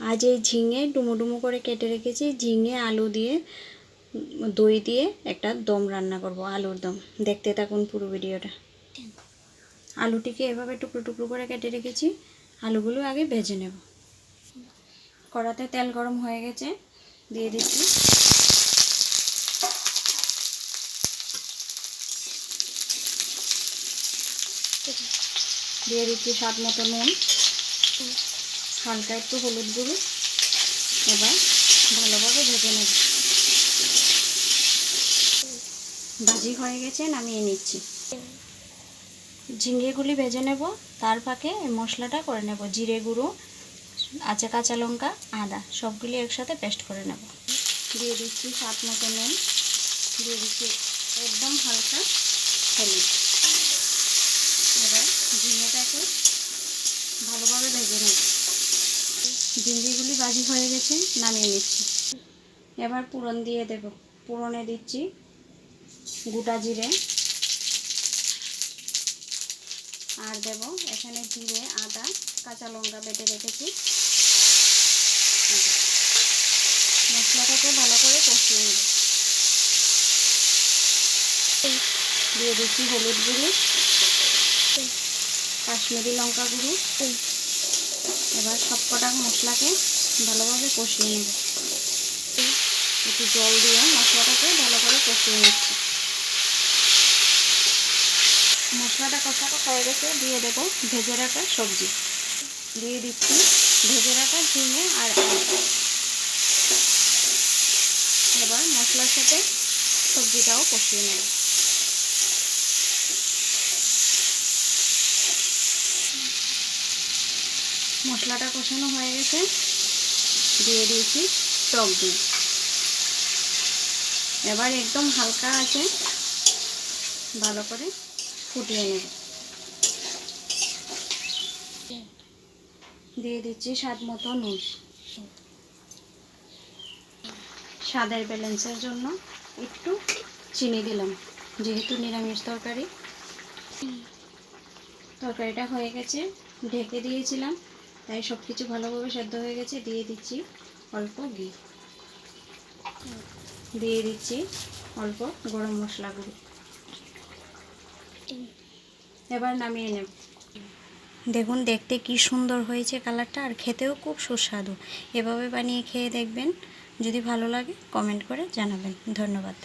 আজ এই ঝিঙে ডুমো ডুমো করে কেটে রেখেছি। ঝিঙে আলু দিয়ে দই দিয়ে একটা দম রান্না করব, আলুর দম। দেখতে থাকুন পুরো ভিডিওটা। আলুটিকে এভাবে টুকরো টুকরো করে কেটে রেখেছি। আলুগুলো আগে ভেজে নেব। কড়াতে তেল গরম হয়ে গেছে, দিয়ে দিচ্ছি স্বাদ মতো নুন, হালকা একটু হলুদ গুঁড়ো। এবার ভালোভাবে ভেজে নেব। ভাজি হয়ে গেছে, নামিয়ে নিচ্ছি। ঝিঙেগুলি ভেজে নেব, তার ফাঁকে মশলাটা করে নেব। জিরে গুঁড়ো, কাঁচা লঙ্কা, আদা সবগুলি একসাথে পেস্ট করে নেব। দিয়ে দিচ্ছি স্বাদ মতো নুন, দিয়ে দিচ্ছি একদম হালকা হলুদ। এবার ঝিঙেটাকে ভালোভাবে ভেজে নেব। ঝিঙেগুলি ভাজি হয়ে গেছে, নামিয়ে নিচ্ছি। এবার পুরন দিয়ে দেব। পুরনে দিচ্ছি গোটা জিরে, আর দেব এখানে জিরে, আদা, কাঁচা লঙ্কা বেটে রেখেছি। মশলাটাকে ভালো করে কষিয়ে নেব। দিয়ে দিচ্ছি হলুদ গুঁড়ো, কাশ্মীরি লঙ্কা গুঁড়ো। এবার সবকটা মশলাকে ভালোভাবে কষিয়ে নেব। একটু জল দিয়ে মশলাটাকে ভালো করে কষিয়ে নিচ্ছি। মশলাটা কষানো হয়ে গেছে, দিয়ে দেব ভেজে রাখা সবজি। দিয়ে দিচ্ছি ভেজে রাখা ঝিঙে আর আলু। এবার মশলার সাথে সবজিটাও কষিয়ে নেব। মশলাটা কষানো হয়ে গেছে, দিয়ে দিয়েছি টক দই। এবার একদম হালকা আছে ভালো করে ফুটিয়ে নেব। দিয়ে দিচ্ছি স্বাদ মতো নুন। স্বাদের ব্যালেন্সের জন্য একটু চিনি দিলাম, যেহেতু নিরামিষ তরকারি। তরকারিটা হয়ে গেছে, ঢেকে দিয়েছিলাম, তাই সব কিছু ভালোভাবে সেদ্ধ হয়ে গেছে। দিয়ে দিচ্ছি অল্প ঘি, দিয়ে দিচ্ছি অল্প গরম মশলা গুঁড়ো। এবার নামিয়ে নেব। দেখুন দেখতে কি সুন্দর হয়েছে কালারটা, আর খেতেও খুব সুস্বাদু। এভাবে বানিয়ে খেয়ে দেখবেন, যদি ভালো লাগে কমেন্ট করে জানাবেন। ধন্যবাদ।